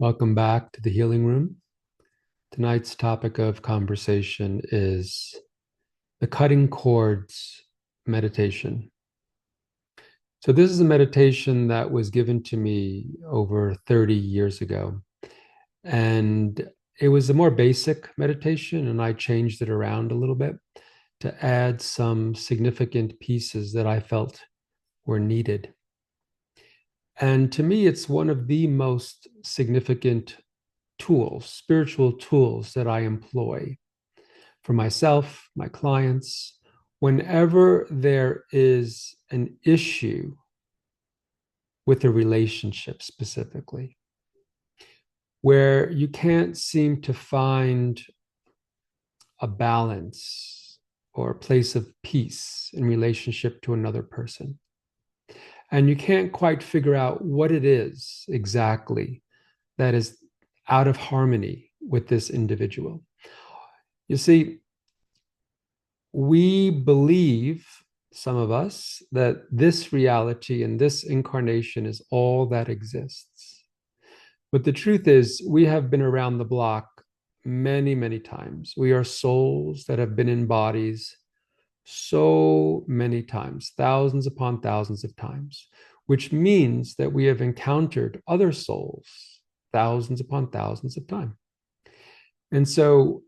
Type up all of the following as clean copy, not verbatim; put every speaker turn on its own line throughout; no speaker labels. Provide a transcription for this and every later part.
Welcome back to the Healing Room. Tonight's topic of conversation is the cutting cords meditation. So, this is a meditation that was given to me over 30 years ago. And it was a more basic meditation, and I changed it around a little bit to add some significant pieces that I felt were needed. And to me, it's one of the most significant tools, spiritual tools that I employ for myself, my clients, whenever there is an issue with a relationship specifically, where you can't seem to find a balance or a place of peace in relationship to another person. And you can't quite figure out what it is exactly that is out of harmony with this individual. You see, we believe, some of us, that this reality and this incarnation is all that exists. But the truth is, we have been around the block many, many times. We are souls that have been in bodies so many times, thousands upon thousands of times, which means that we have encountered other souls thousands upon thousands of times. And so,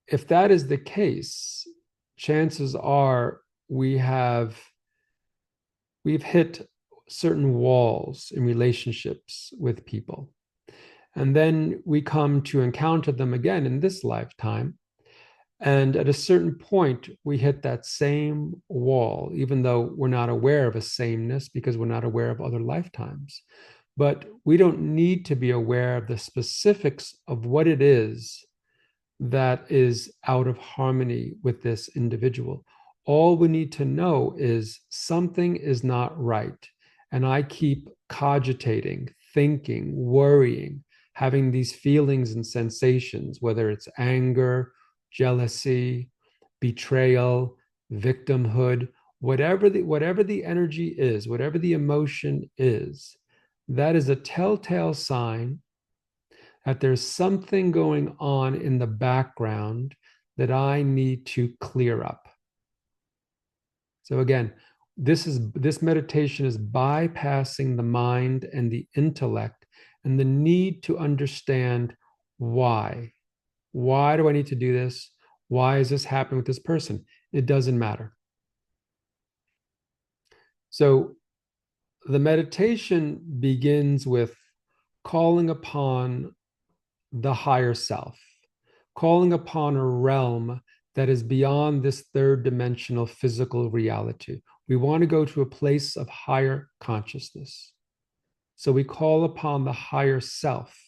if that is the case, chances are we've hit certain walls in relationships with people. And then we come to encounter them again in this lifetime. And at a certain point, we hit that same wall, even though we're not aware of a sameness because we're not aware of other lifetimes. But we don't need to be aware of the specifics of what it is that is out of harmony with this individual. All we need to know is something is not right. And I keep cogitating, thinking, worrying, having these feelings and sensations, whether it's anger, jealousy, betrayal, victimhood, whatever the energy is, whatever the emotion is, that is a telltale sign that there's something going on in the background that I need to clear up. So again, this meditation is bypassing the mind and the intellect and the need to understand why. Why do I need to do this? Why is this happening with this person? It doesn't matter. So the meditation begins with calling upon the higher self, calling upon a realm that is beyond this third dimensional physical reality. We want to go to a place of higher consciousness. So we call upon the higher self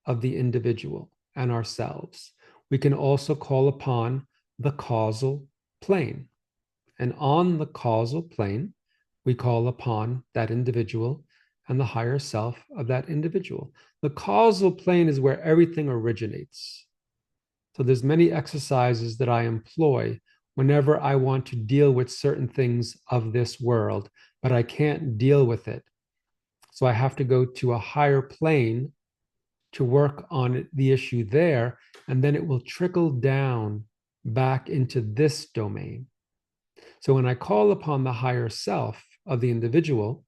of the individual and ourselves. We can also call upon the causal plane. And on the causal plane, we call upon that individual and the higher self of that individual. The causal plane is where everything originates. So there's many exercises that I employ whenever I want to deal with certain things of this world, but I can't deal with it. So I have to go to a higher plane to work on the issue there, and then it will trickle down back into this domain. So when I call upon the higher self of the individual,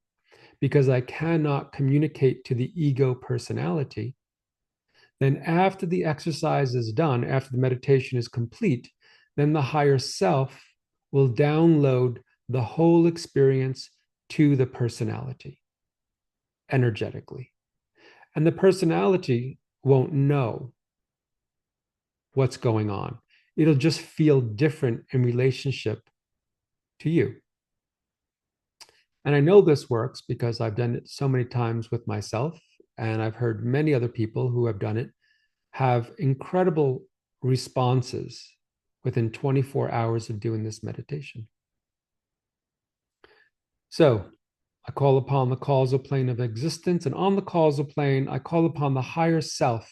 because I cannot communicate to the ego personality, then after the exercise is done, after the meditation is complete, then the higher self will download the whole experience to the personality energetically. And the personality won't know what's going on. It'll just feel different in relationship to you. And I know this works because I've done it so many times with myself, and I've heard many other people who have done it have incredible responses within 24 hours of doing this meditation. So I call upon the causal plane of existence, and on the causal plane, I call upon the higher self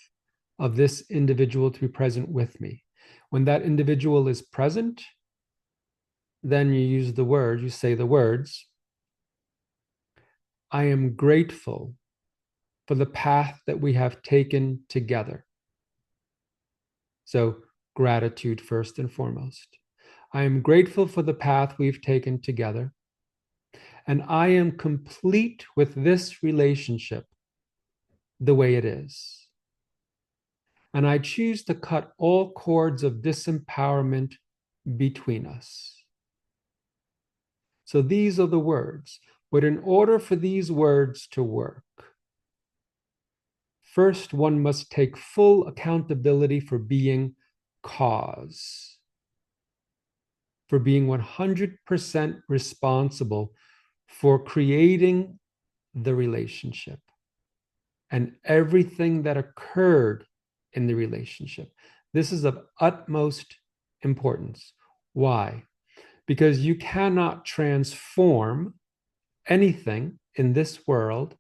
of this individual to be present with me. When that individual is present, then you say the words, I am grateful for the path that we have taken together. So, gratitude first and foremost. I am grateful for the path we've taken together, and I am complete with this relationship the way it is. And I choose to cut all cords of disempowerment between us. So these are the words. But in order for these words to work, first one must take full accountability for being cause, for being 100% responsible for creating the relationship and everything that occurred in the relationship. This is of utmost importance. Why? Because you cannot transform anything in this world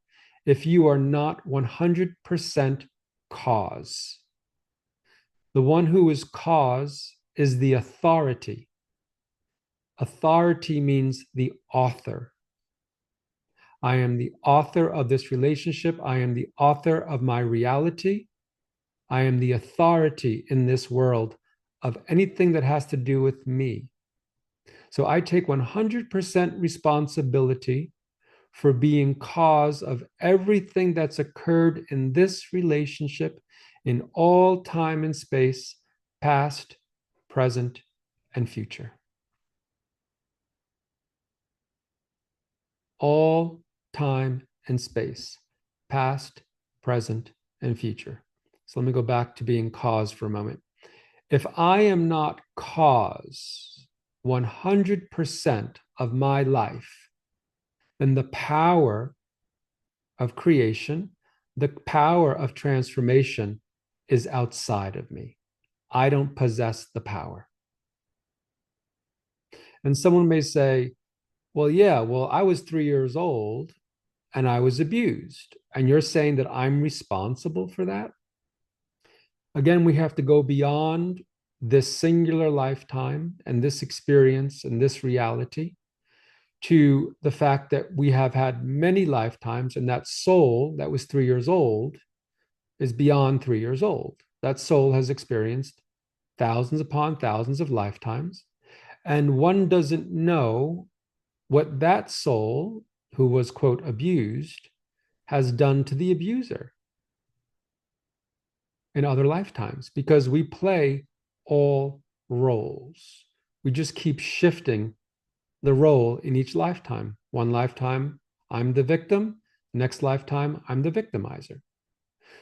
if you are not 100% cause. The one who is cause is the authority. Authority means the author. I am the author of this relationship. I am the author of my reality. I am the authority in this world of anything that has to do with me. So I take 100% responsibility for being cause of everything that's occurred in this relationship in all time and space, past, present, and future. All time and space, past, present, and future. So let me go back to being cause for a moment. If I am not cause 100% of my life, then the power of creation, the power of transformation is outside of me. I don't possess the power. And someone may say, well, yeah, well, I was 3 years old and I was abused. And you're saying that I'm responsible for that? Again, we have to go beyond this singular lifetime and this experience and this reality to the fact that we have had many lifetimes, and that soul that was 3 years old is beyond 3 years old. That soul has experienced thousands upon thousands of lifetimes, and one doesn't know what that soul who was, quote, abused has done to the abuser in other lifetimes, because we play all roles. We just keep shifting the role in each lifetime. One lifetime, I'm the victim. Next lifetime, I'm the victimizer.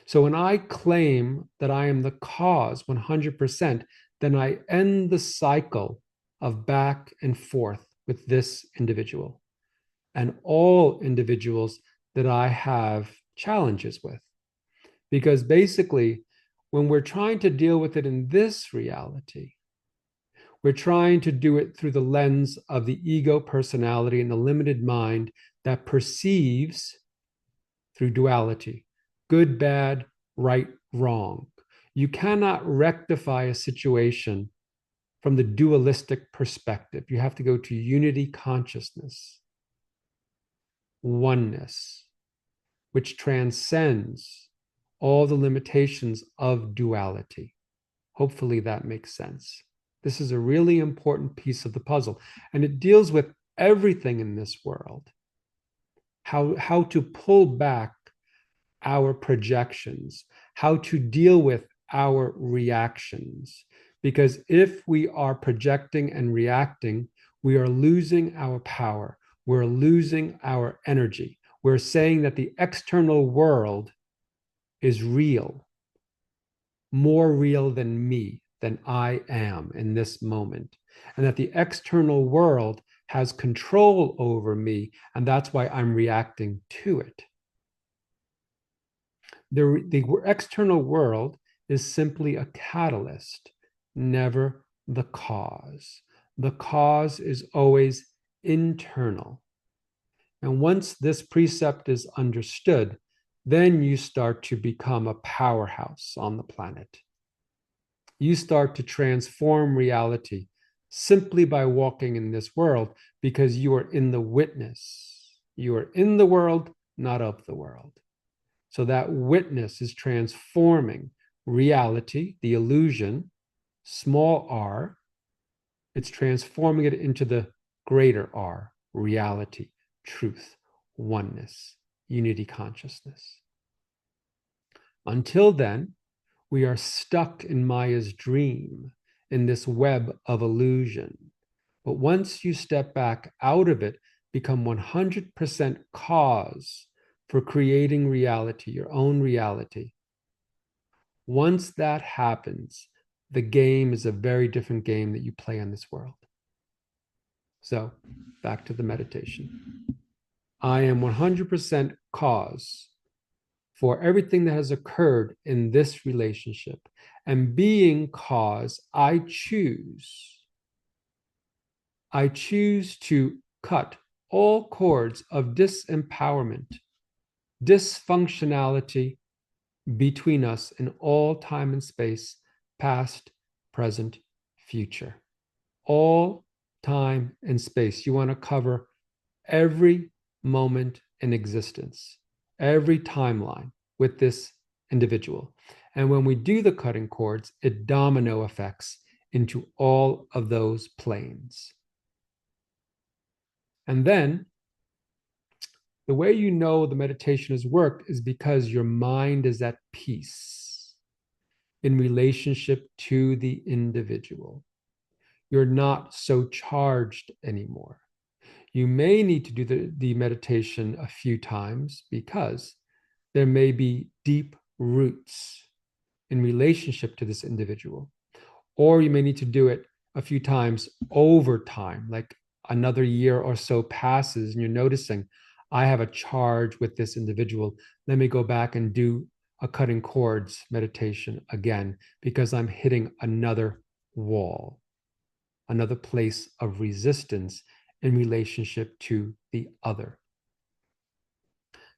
So when I claim that I am the cause 100%, then I end the cycle of back and forth with this individual and all individuals that I have challenges with. Because basically, when we're trying to deal with it in this reality, we're trying to do it through the lens of the ego personality and the limited mind that perceives through duality, good, bad, right, wrong. You cannot rectify a situation from the dualistic perspective. You have to go to unity consciousness, oneness, which transcends all the limitations of duality. Hopefully that makes sense. This is a really important piece of the puzzle, and it deals with everything in this world. How to pull back our projections, how to deal with our reactions. Because if we are projecting and reacting, we are losing our power. We're losing our energy. We're saying that the external world is real, more real than me, than I am in this moment. And that the external world has control over me, and that's why I'm reacting to it. The external world is simply a catalyst, never the cause. The cause is always internal. And once this precept is understood, then you start to become a powerhouse on the planet. You start to transform reality simply by walking in this world, because you are in the witness. You are in the world, not of the world. So that witness is transforming reality, the illusion, small r, it's transforming it into the greater R, reality, truth, oneness, unity consciousness. Until then, we are stuck in Maya's dream, in this web of illusion. But once you step back out of it, become 100% cause for creating reality, your own reality. Once that happens, the game is a very different game that you play in this world. So back to the meditation. I am 100% cause for everything that has occurred in this relationship. And being cause, I choose to cut all cords of disempowerment, dysfunctionality between us in all time and space, past, present, future. All time and space. You want to cover every moment in existence, every timeline with this individual. And when we do the cutting cords, it domino effects into all of those planes. And then the way you know the meditation has worked is because your mind is at peace in relationship to the individual. You're not so charged anymore. You may need to do the meditation a few times because there may be deep roots in relationship to this individual. Or you may need to do it a few times over time, like another year or so passes and you're noticing, I have a charge with this individual. Let me go back and do a cutting cords meditation again because I'm hitting another wall, another place of resistance in relationship to the other.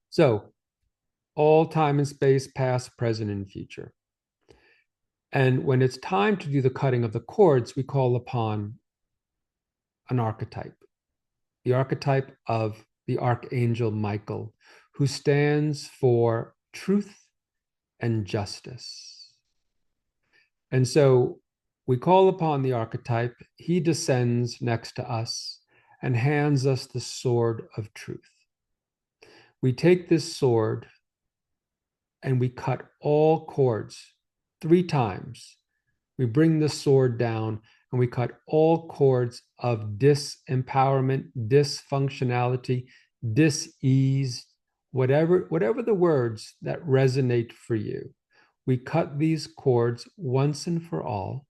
So, all time and space, past, present, and future. And when it's time to do the cutting of the cords, we call upon an archetype, the archetype of the Archangel Michael, who stands for truth and justice. And so we call upon the archetype, he descends next to us and hands us the sword of truth. We take this sword and we cut all cords 3 times. We bring the sword down and we cut all cords of disempowerment, dysfunctionality, dis-ease, whatever the words that resonate for you. We cut these cords once and for all.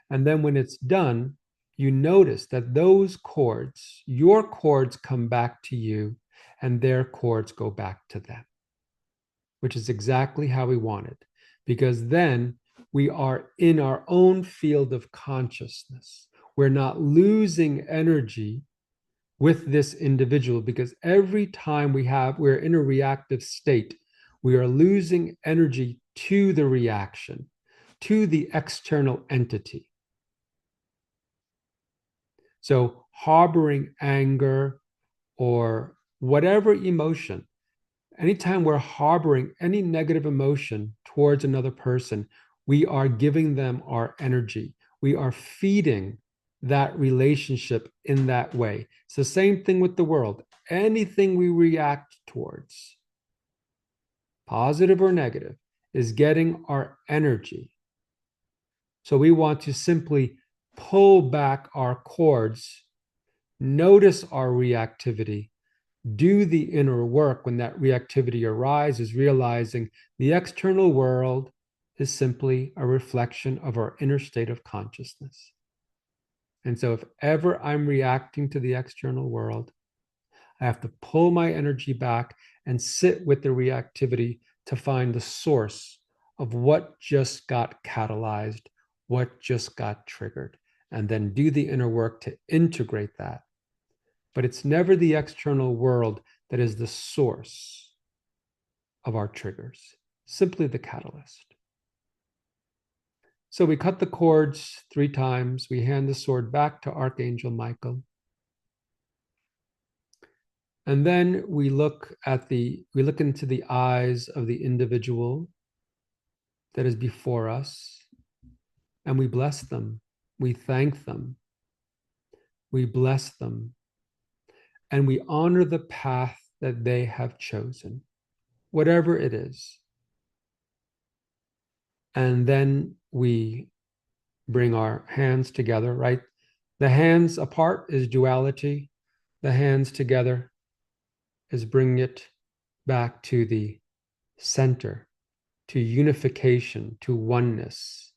And then when it's done, you notice that those cords, your cords come back to you and their cords go back to them, which is exactly how we want it. Because then we are in our own field of consciousness. We're not losing energy with this individual because every time we're in a reactive state, we are losing energy to the reaction, to the external entity. So harboring anger or whatever emotion, anytime we're harboring any negative emotion towards another person, we are giving them our energy. We are feeding that relationship in that way. It's the same thing with the world. Anything we react towards, positive or negative, is getting our energy. So we want to simply pull back our cords, notice our reactivity, do the inner work when that reactivity arises, realizing the external world is simply a reflection of our inner state of consciousness. And so if ever I'm reacting to the external world, I have to pull my energy back and sit with the reactivity to find the source of what just got catalyzed, what just got triggered, and then do the inner work to integrate that. But it's never the external world that is the source of our triggers, simply the catalyst. So we cut the cords 3 times. We hand the sword back to Archangel Michael. And then we look into the eyes of the individual that is before us, and we bless them. We thank them. We bless them. And we honor the path that they have chosen, whatever it is. And then we bring our hands together, right? The hands apart is duality. The hands together is bringing it back to the center, to unification, to oneness,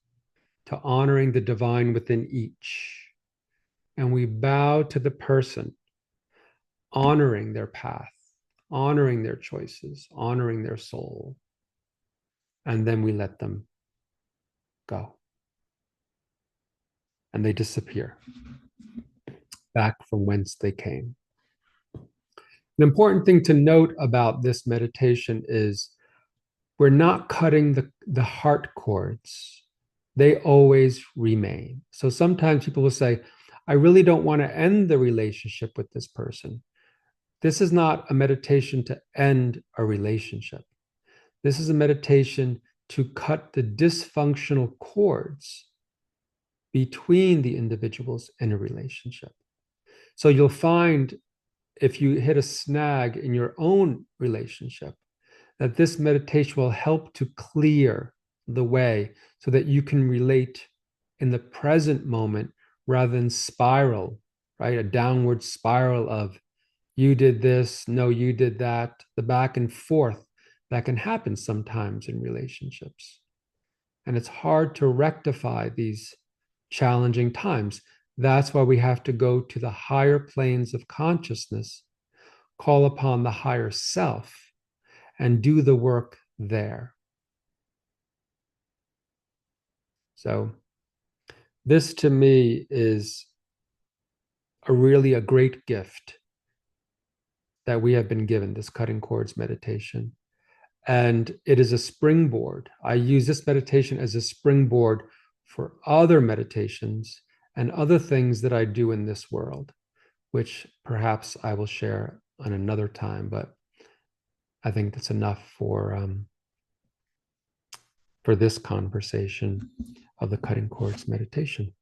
to honoring the divine within each. And we bow to the person, honoring their path, honoring their choices, honoring their soul. And then we let them go. And they disappear back from whence they came. An important thing to note about this meditation is we're not cutting the heart cords. They always remain. So sometimes people will say, I really don't want to end the relationship with this person. This is not a meditation to end a relationship. This is a meditation to cut the dysfunctional cords between the individuals in a relationship. So you'll find if you hit a snag in your own relationship, that this meditation will help to clear the way so that you can relate in the present moment rather than spiral, right? A downward spiral of you did this, no, you did that, the back and forth that can happen sometimes in relationships. And it's hard to rectify these challenging times. That's why we have to go to the higher planes of consciousness, call upon the higher self, and do the work there. So, this to me is a great gift that we have been given, this cutting cords meditation. And it is a springboard. I use this meditation as a springboard for other meditations and other things that I do in this world, which perhaps I will share on another time, but I think that's enough for this conversation of the cutting cords meditation.